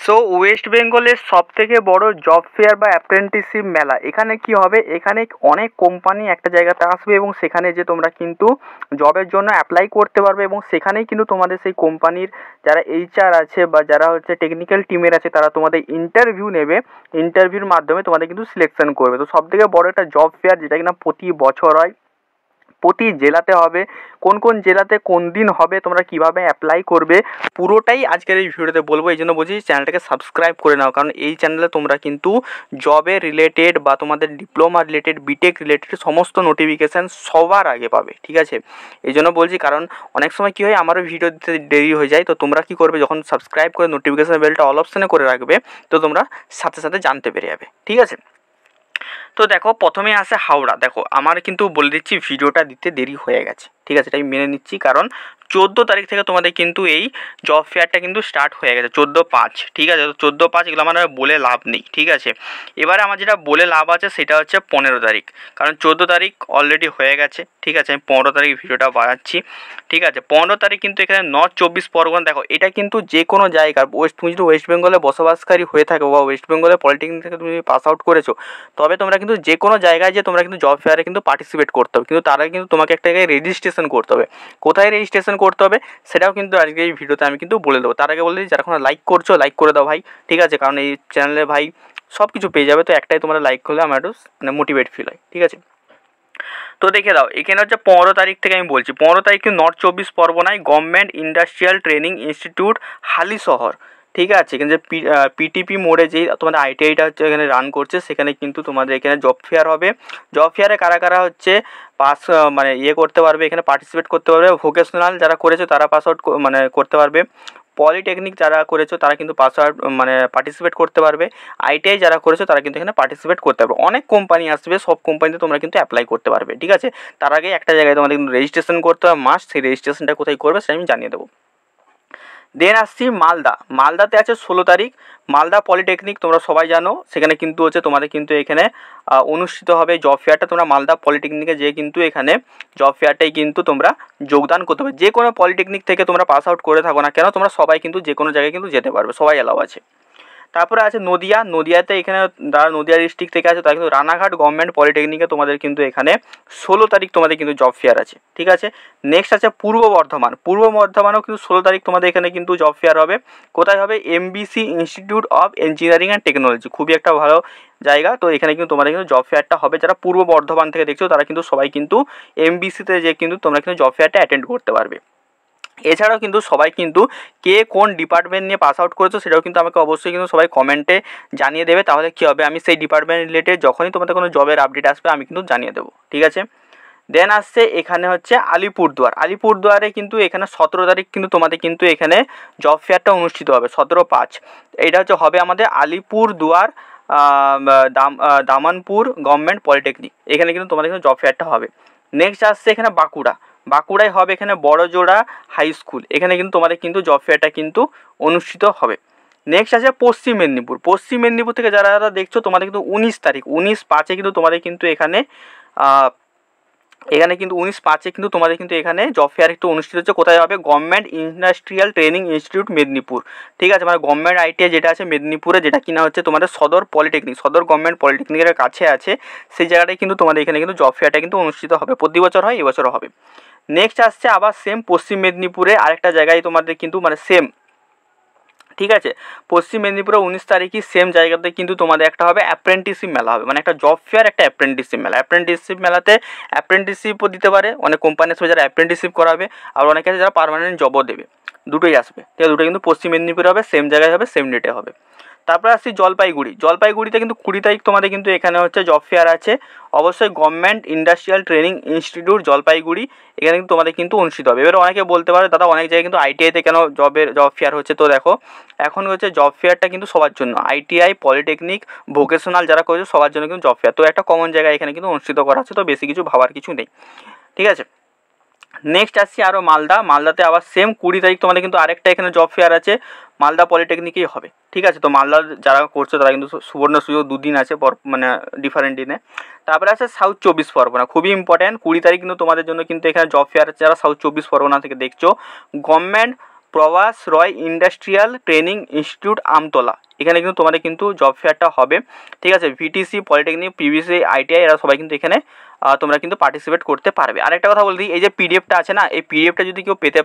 So West বেঙ্গলের সবথেকে বড় জব ফেয়ার বা অ্যাপ্রেন্টিসশিপ মেলা। এখানে কি হবে, এখানে অনেক কোম্পানি একটা জায়গাতে আসবে এবং সেখানে যে তোমরা কিন্তু জবের জন্য অ্যাপ্লাই করতে পারবে এবং সেখানেই কিন্তু তোমাদের সেই কোম্পানির যারা এইচআর আছে বা যারা হচ্ছে টেকনিক্যাল টিমের আছে তারা তোমাদের ইন্টারভিউ নেবে। ইন্টারভিউর মাধ্যমে তোমাদের কিন্তু সিলেকশন করবে। তো সবথেকে বড় একটা জব ফেয়ার যেটা কিনা প্রতি বছর হয়, প্রতি জেলাতে হবে, কোন কোন জেলাতে কোন দিন হবে, তোমরা কিভাবে অ্যাপ্লাই করবে, পুরোটাই আজকের এই ভিডিওতে বলবো। এই জন্য বলছি চ্যানেলটাকে সাবস্ক্রাইব করে নাও, কারণ এই চ্যানেলে তোমরা কিন্তু জবে রিলেটেড বা তোমাদের ডিপ্লোমা রিলেটেড, বিটেক রিলেটেড সমস্ত নোটিফিকেশান সবার আগে পাবে, ঠিক আছে। এই জন্য বলছি, কারণ অনেক সময় কী হয় আমারও ভিডিও দিতে দেরি হয়ে যায়। তো তোমরা কী করবে, যখন সাবস্ক্রাইব করে নোটিফিকেশান বেলটা অল অপশানে করে রাখবে, তো তোমরা সাথে সাথে জানতে পেরে যাবে, ঠিক আছে। তো দেখো, প্রথমে আসে হাওড়া। দেখো, আমার কিন্তু বলে দিচ্ছি ভিডিওটা দিতে দেরি হয়ে গেছে, ঠিক আছে, এটাই মেনে নিচ্ছি, কারণ 14 তারিখ থেকে তোমাদের কিন্তু এই জব ফেয়ারটা কিন্তু স্টার্ট হয়ে গেছে, 14/5, ঠিক আছে। তো 14/5 এগুলো আমার বলে লাভ নেই, ঠিক আছে। এবারে আমার যেটা বলে লাভ আছে সেটা হচ্ছে 15 তারিখ, কারণ 14 তারিখ অলরেডি হয়ে গেছে, ঠিক আছে। আমি 15 তারিখ ভিডিওটা বানাচ্ছি, ঠিক আছে। 15 তারিখ কিন্তু এখানে নর্থ 24 পরগনা। দেখো, এটা কিন্তু যে কোনো জায়গার তুমি যদি ওয়েস্ট বেঙ্গলে বসবাসকারী হয়ে থাকো বা ওয়েস্ট বেঙ্গলে পলিটেকনিক থেকে তুমি পাস আউট করেছো, তবে তোমরা কিন্তু যে কোনো জায়গায় যে তোমরা কিন্তু জব ফেয়ারে কিন্তু পার্টিসিপেট করতে হবে, কিন্তু তার আগে কিন্তু তোমাকে একটা জায়গায় রেজিস্ট্রেশন করতে হবে। কোথায় রেজিস্ট্রেশন করতে হবে সেটাও কিন্তু আজকে এই ভিডিওতে আমি কিন্তু বলে দেবো। তার আগে বলে দিই, যারা এখন লাইক করছো লাইক করে দাও ভাই, ঠিক আছে, কারণ এই চ্যানেলে ভাই সব কিছু পেয়ে যাবে। তো একটাই তোমরা লাইক করলে আমার একটু মানে মোটিভেট ফিল হয়, ঠিক আছে। তো দেখে দাও, এখানে হচ্ছে 15 তারিখ থেকে আমি বলছি। 15 তারিখ কিন্তু নর্থ 24 পরগনায় government industrial training institute Halishahar, ঠিক আছে। এখানে যে পিটিপি মোড়ে যেই তোমাদের আইটিআইটা হচ্ছে এখানে রান করছে, সেখানে কিন্তু তোমাদের এখানে জব ফেয়ার হবে। জব ফেয়ারে কারা কারা হচ্ছে পাস মানে করতে পারবে, এখানে পার্টিসিপেট করতে পারবে। ভোকেশনাল যারা করেছে তারা পাস আউট মানে করতে পারবে। পলিটেকনিক যারা করেছো তারা কিন্তু পাস আউট মানে পার্টিসিপেট করতে পারবে। আইটিআই যারা করেছো তারা কিন্তু এখানে পার্টিসিপেট করতে পারবে। অনেক কোম্পানি আসবে, সব কোম্পানিতে তোমরা কিন্তু অ্যাপ্লাই করতে পারবে, ঠিক আছে। তার আগে একটা জায়গায় তোমাদের কিন্তু রেজিস্ট্রেশন করতে হবে মাস্ট। সেই রেজিস্ট্রেশনটা কোথায় করবে সেটা আমি জানিয়ে দেবো। দেন আসছি মালদা। মালদাতে আছে 16 তারিখ মালদা পলিটেকনিক, তোমরা সবাই জানো। সেখানে কিন্তু হচ্ছে তোমাদের কিন্তু এখানে অনুষ্ঠিত হবে জব ফেয়ারটা। তোমরা মালদা পলিটেকনিকে যেয়ে কিন্তু এখানে জব ফেয়ারটাই কিন্তু তোমরা যোগদান করতে হবে। যে কোনো পলিটেকনিক থেকে তোমরা পাস আউট করে থাকো না কেন, তোমরা সবাই কিন্তু যে কোনো জায়গায় কিন্তু যেতে পারবে, সবাই অ্যালাউ আছে। তারপরে আছে নদিয়া। নদিয়াতে এখানে যারা নদিয়া ডিস্ট্রিক্ট থেকে আছে তারা কিন্তু রানাঘাট গভর্নমেন্ট পলিটেকনিকে তোমাদের কিন্তু এখানে 16 তারিখ তোমাদের কিন্তু জব ফেয়ার আছে, ঠিক আছে। নেক্সট আছে পূর্ব বর্ধমান। পূর্ব বর্ধমানেও কিন্তু 16 তারিখ তোমাদের এখানে কিন্তু জব ফেয়ার হবে। কোথায় হবে? MBC institute of engineering and technology, খুবই একটা ভালো জায়গা। তো এখানে কিন্তু তোমাদের কিন্তু জব ফেয়ারটা হবে। যারা পূর্ব বর্ধমান থেকে দেখছো তারা কিন্তু সবাই কিন্তু এমবিসিতে যে কিন্তু তোমরা কিন্তু জব ফেয়ারটা অ্যাটেন্ড করতে পারবে। এছাড়াও কিন্তু সবাই কিন্তু কে কোন ডিপার্টমেন্ট নিয়ে পাস আউট করেছো সেটাও কিন্তু আমাকে অবশ্যই কিন্তু সবাই কমেন্টে জানিয়ে দেবে। তাহলে কী হবে, আমি সেই ডিপার্টমেন্ট রিলেটেড যখনই তোমাদের কোনো জবের আপডেট আসবে আমি কিন্তু জানিয়ে দেবো, ঠিক আছে। দেন আসছে এখানে হচ্ছে আলিপুরদুয়ার। আলিপুরদুয়ারে কিন্তু এখানে 17 তারিখ কিন্তু তোমাদের কিন্তু এখানে জব ফেয়ারটা অনুষ্ঠিত হবে, 17/5। এইটা হচ্ছে হবে আমাদের আলিপুরদুয়ার দামানপুর গভর্নমেন্ট পলিটেকনিক, এখানে কিন্তু তোমাদের কিন্তু জব ফেয়ারটা হবে। নেক্সট আসছে এখানে বাঁকুড়া। বাঁকুড়ায় হবে এখানে বড়জোড়া হাই স্কুল, এখানে কিন্তু তোমাদের কিন্তু জব ফেয়ারটা কিন্তু অনুষ্ঠিত হবে। নেক্সট আছে পশ্চিম মেদিনীপুর। পশ্চিম মেদিনীপুর থেকে যারা যারা দেখছো তোমাদের কিন্তু 19 তারিখ 19/5 কিন্তু তোমাদের কিন্তু এখানে কিন্তু 19/5 কিন্তু তোমাদের কিন্তু এখানে জব ফেয়ার একটু অনুষ্ঠিত হচ্ছে। কোথায় হবে? Government industrial training institute Medinipur, ঠিক আছে। মানে গভর্নমেন্ট আইটিআই যেটা আছে মেদিনীপুরে, যেটা কিনা হচ্ছে তোমাদের সদর পলিটেকনিক, সদর গভর্নমেন্ট পলিটেকনিকের কাছে আছে, সেই জায়গাটায় কিন্তু তোমাদের এখানে কিন্তু জব ফেয়ারটা কিন্তু অনুষ্ঠিত হবে। প্রতি বছর হয়, এবছরও হবে। নেক্সট আসছে আবার সেম পশ্চিম মেদিনীপুরে আরেকটা জায়গায় তোমাদের কিন্তু মানে সেম, ঠিক আছে। পশ্চিম মেদিনীপুরে 19 তারিখই সেম জায়গাতে কিন্তু তোমাদের একটা হবে অ্যাপ্রেন্টিসশিপ মেলা হবে, মানে একটা জব ফেয়ার, একটা অ্যাপ্রেন্টিসশিপ মেলা। অ্যাপ্রেন্টিসশিপ মেলাতে অ্যাপ্রেন্টিসশিপও দিতে পারে অনেক কোম্পানি আসবে যারা অ্যাপ্রেন্টিসশিপ করাবে, আর অনেকে আছে যারা পার্মানেন্ট জবও দেবে, দুটোই আসবে, ঠিক আছে। দুটো কিন্তু পশ্চিম মেদিনীপুরে হবে, সেম জায়গায় হবে, সেম ডেটে হবে। তারপরে আসছি জলপাইগুড়ি। জলপাইগুড়িতে কিন্তু 20 তারিখ তোমাদের কিন্তু এখানে হচ্ছে জব ফেয়ার আছে, অবশ্যই government industrial training institute Jalpaiguri, এখানে কিন্তু তোমাদের কিন্তু অনুষ্ঠিত হবে। এবার অনেকে বলতে পারে দাদা অনেক জায়গায় কিন্তু আইটিআইতে কেন জব ফেয়ার হচ্ছে? তো দেখো, এখন হচ্ছে জব ফেয়ারটা কিন্তু সবার জন্য, আইটিআই, পলিটেকনিক, ভোকেশনাল যারা করেছে সবার জন্য কিন্তু জব ফেয়ার। তো একটা কমন জায়গায় এখানে কিন্তু অনুষ্ঠিত করা হচ্ছে, তো বেশি কিছু ভাবার কিছু নেই, ঠিক আছে। নেক্সট আসছি আরও মালদা। মালদাতে আবার সেম 20 তারিখ তোমাদের কিন্তু আরেকটা এখানে জব ফেয়ার আছে, মালদা পলিটেকনিকেই হবে, ঠিক আছে। তো মালদা যারা করছে তারা কিন্তু সুবর্ণ সুযোগ, দুদিন আছে মানে ডিফারেন্ট দিনে। তারপরে আছে সাউথ 24 পরগনা, খুবই ইম্পর্ট্যান্ট। 20 তারিখ কিন্তু তোমাদের জন্য কিন্তু এখানে জব ফেয়ার আছে। যারা সাউথ 24 পরগনা থেকে দেখছো, গভর্নমেন্ট প্রভাস রয় ইন্ডাস্ট্রিয়াল ট্রেনিং ইনস্টিটিউট আমতলা, এখানে কিন্তু তোমাদের কিন্তু জব ফেয়ারটা হবে, ঠিক আছে। ভিটিসি, পলিটেকনিক, পিভিসি, আইটিআই এরা সবাই কিন্তু এখানে তোমরা কিন্তু পার্টিসিপেট করতে পারবে। আরেকটা কথা বলতে, এই যে পিডিএফটা আছে না, এই পিডিএফটা যদি কেউ পেতে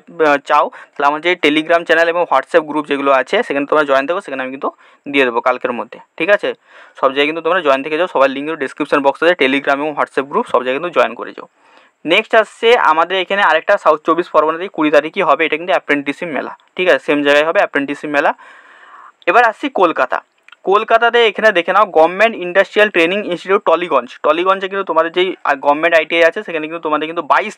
চাও তাহলে আমার যে টেলিগ্রাম চ্যানেল এবং হোয়াটসঅ্যাপ গ্রুপ যেগুলো আছে সেখানে তোমরা জয়েন থাকো, সেখানে আমি কিন্তু দিয়ে দেবো কালকের মধ্যে, ঠিক আছে। সব জায়গায় কিন্তু তোমরা জয়েন থেকে যাও, সবার লিঙ্ক কিন্তু ডিসক্রিপশন বক্সে আছে, টেলিগ্রাম এবং হোয়াটসঅ্যাপ গ্রুপ সব জায়গায় কিন্তু জয়েন করে যাও। নেক্সট আসছে আমাদের এখানে আরেকটা সাউথ 24 পরগনাতেই 20 তারিখই হবে, এটা কিন্তু অ্যাপ্রেন্টিসশিপ মেলা, ঠিক আছে, সেম জায়গায় হবে অ্যাপ্রেন্টিসশিপ মেলা। এবার আসছি কলকাতাতে এখানে দেখে নাও গভর্নমেন্ট ইন্ডাস্ট্রিয়াল ট্রেনিং ইনস্টিটিউট টলিগঞ্জে কিন্তু তোমাদের যেই গভর্নমেন্ট আইটিআই আছে সেখানে কিন্তু তোমাদের কিন্তু 22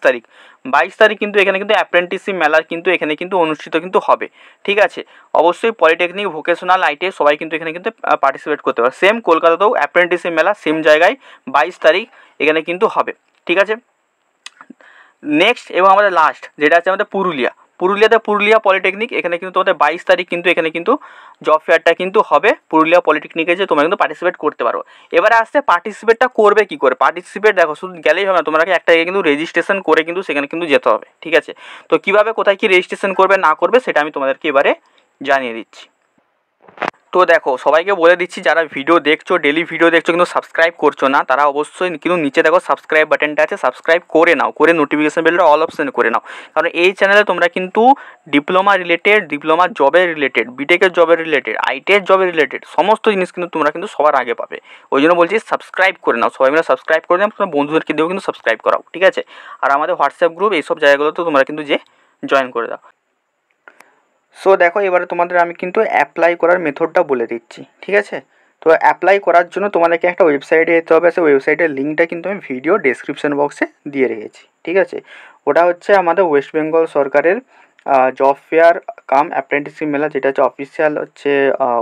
তারিখ কিন্তু এখানে কিন্তু অ্যাপ্রেন্টিসশিপ মেলার কিন্তু এখানে কিন্তু অনুষ্ঠিত কিন্তু হবে, ঠিক আছে। অবশ্যই পলিটেকনিক, ভোকেশনাল, আইটিআই সবাই কিন্তু এখানে কিন্তু পার্টিসিপেট করতে পারে। সেম কলকাতাতেও অ্যাপ্রেন্টিসশিপ মেলা সেম জায়গায় 22 তারিখ এখানে কিন্তু হবে, ঠিক আছে। নেক্সট এবং আমাদের লাস্ট যেটা আছে আমাদের পুরুলিয়া পলিটেকনিক, এখানে কিন্তু তোমাদের 22 তারিখ কিন্তু এখানে কিন্তু জব ফেয়ারটা কিন্তু হবে পুরুলিয়া পলিটেকনিকে, যে তোমরা কিন্তু পার্টিসিপেট করতে পারো। এবারে আসছে পার্টিসিপেটটা করবে কী করে। পার্টিসিপেট দেখো শুধু গেলেই হবে না, তোমাকে একটা জায়গায় কিন্তু রেজিস্ট্রেশন করে কিন্তু সেখানে কিন্তু যেতে হবে, ঠিক আছে। তো কীভাবে কোথায় কী রেজিস্ট্রেশন করবে না করবে সেটা আমি তোমাদেরকে এবারে জানিয়ে দিচ্ছি। তো দেখো সবাইকে বলে দিচ্ছি, যারা ভিডিও দেখছো, ডেলি ভিডিও দেখছো কিন্তু সাবস্ক্রাইব করছো না, তারা অবশ্যই কিন্তু নিচে দেখো সাবস্ক্রাইব বাটনটা আছে, সাবস্ক্রাইব করে নাও, করে নোটিফিকেশন বেলটা অল অপশানে করে নাও। কারণ এই চ্যানেলে তোমরা কিন্তু ডিপ্লোমা জবের রিলেটেড, বিটেকের জবের রিলেটেড, আইটিআই জবের রিলেটেড সমস্ত জিনিস কিন্তু তোমরা কিন্তু সবার আগে পাবে। ওই জন্য বলছি সাবস্ক্রাইব করে নাও, সবাই মিলে সাবস্ক্রাইব করে নাও, তোমার বন্ধুদেরকে দিয়েও কিন্তু সাবস্ক্রাইব করাও, ঠিক আছে। আর আমাদের হোয়াটসঅ্যাপ গ্রুপ এইসব জায়গাগুলোতে তোমরা কিন্তু যে জয়েন করে দাও। সো দেখো এবারে তোমাদের আমি কিন্তু অ্যাপ্লাই করার মেথডটা বলে দিচ্ছি, ঠিক আছে। তো অ্যাপ্লাই করার জন্য তোমাদেরকে একটা ওয়েবসাইটে যেতে হবে, সেই ওয়েবসাইটের লিঙ্কটা কিন্তু আমি ভিডিও ডেসক্রিপশন বক্সে দিয়ে রেখেছি, ঠিক আছে। ওটা হচ্ছে আমাদের ওয়েস্ট বেঙ্গল সরকারের জব ফেয়ার কাম অ্যাপ্রেন্টিসশিপ মেলা, যেটা হচ্ছে অফিসিয়াল হচ্ছে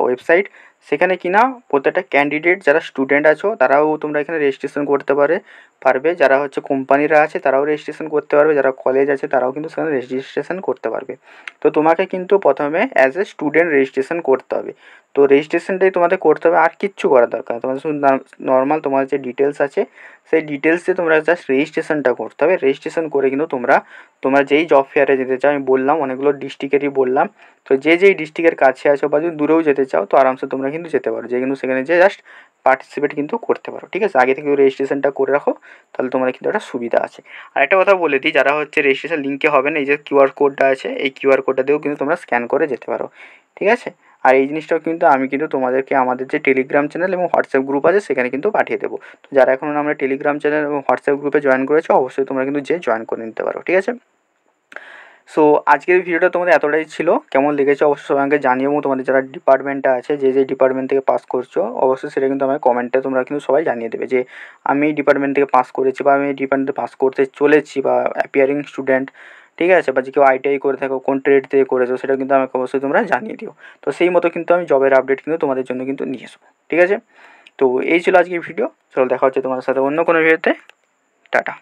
ওয়েবসাইট। সেখানে কিনা প্রত্যেকটা ক্যান্ডিডেট যারা স্টুডেন্ট আছো তারাও তোমরা এখানে রেজিস্ট্রেশন করতে পারবে, যারা হচ্ছে কোম্পানিরা আছে তারাও রেজিস্ট্রেশন করতে পারবে, যারা কলেজ আছে তারাও কিন্তু সেখানে রেজিস্ট্রেশন করতে পারবে। তো তোমাকে কিন্তু প্রথমে অ্যাজ এ স্টুডেন্ট রেজিস্ট্রেশন করতে হবে। তো রেজিস্ট্রেশনটাই তোমাদের করতে হবে, আর কিচ্ছু করার দরকার নেই। তোমাদের শুধু নর্মাল তোমার যে ডিটেলস আছে সেই ডিটেলসে তোমরা জাস্ট রেজিস্ট্রেশনটা করতে হবে। রেজিস্ট্রেশন করে কিন্তু তোমরা যেই জব ফেয়ারে যেতে চাও, আমি বললাম অনেকগুলো ডিস্ট্রিক্টেরই বললাম, তো যেই ডিস্ট্রিক্টের কাছে আছো বা যদি দূরেও যেতে চাও তো আরামসে তোমরা কিন্তু যেতে পারো, যে কিন্তু সেখানে যে জাস্ট পার্টিসিপেট কিন্তু করতে পারো, ঠিক আছে। আগে থেকে রেজিস্ট্রেশনটা করে রাখো, তাহলে তোমাদের কিন্তু একটা সুবিধা আছে। আর একটা কথা বলে দিই, যারা হচ্ছে রেজিস্ট্রেশন লিঙ্কে হবে না, এই যে কিউআর কোডটা আছে এই কিউআর কোডটা দিয়েও কিন্তু তোমরা স্ক্যান করে যেতে পারো, ঠিক আছে। আর এই জিনিসটাও কিন্তু আমি কিন্তু তোমাদেরকে আমাদের যে টেলিগ্রাম চ্যানেল এবং হোয়াটসঅ্যাপ গ্রুপ আছে সেখানে কিন্তু পাঠিয়ে দেবো। তো যারা এখনও আমরা টেলিগ্রাম চ্যানেল এবং হোয়াটসঅ্যাপ গ্রুপে জয়েন করেছো অবশ্যই তোমরা কিন্তু জয়েন করে নিতে পারো, ঠিক আছে। সো আজকের ভিডিওটা তোমাদের এতটাই ছিল, কেমন লেগেছে অবশ্যই আমাকে জানিও, এবং তোমাদের যারা ডিপার্টমেন্টটা আছে যে ডিপার্টমেন্ট থেকে পাস করছো অবশ্যই সেটা কিন্তু আমাকে কমেন্টে তোমরা কিন্তু সবাই জানিয়ে দেবে যে আমি এই ডিপার্টমেন্ট থেকে পাস করেছি বা আমি এই ডিপার্টমেন্টে পাস করতে চলেছি, বা অ্যাপিয়ারিং স্টুডেন্ট, ঠিক আছে, বা যে কেউ আইটিআই করে থাকো কোন ট্রেড থেকে করেছো সেটা কিন্তু আমাকে অবশ্যই তোমরা জানিয়ে দিও। তো সেই মতো কিন্তু আমি জবের আপডেট কিন্তু তোমাদের জন্য কিন্তু নিয়ে আসবো, ঠিক আছে। তো এই ছিল আজকের ভিডিও, চলো দেখা হচ্ছে তোমাদের সাথে অন্য কোনো ভিডিওতে। টাটা।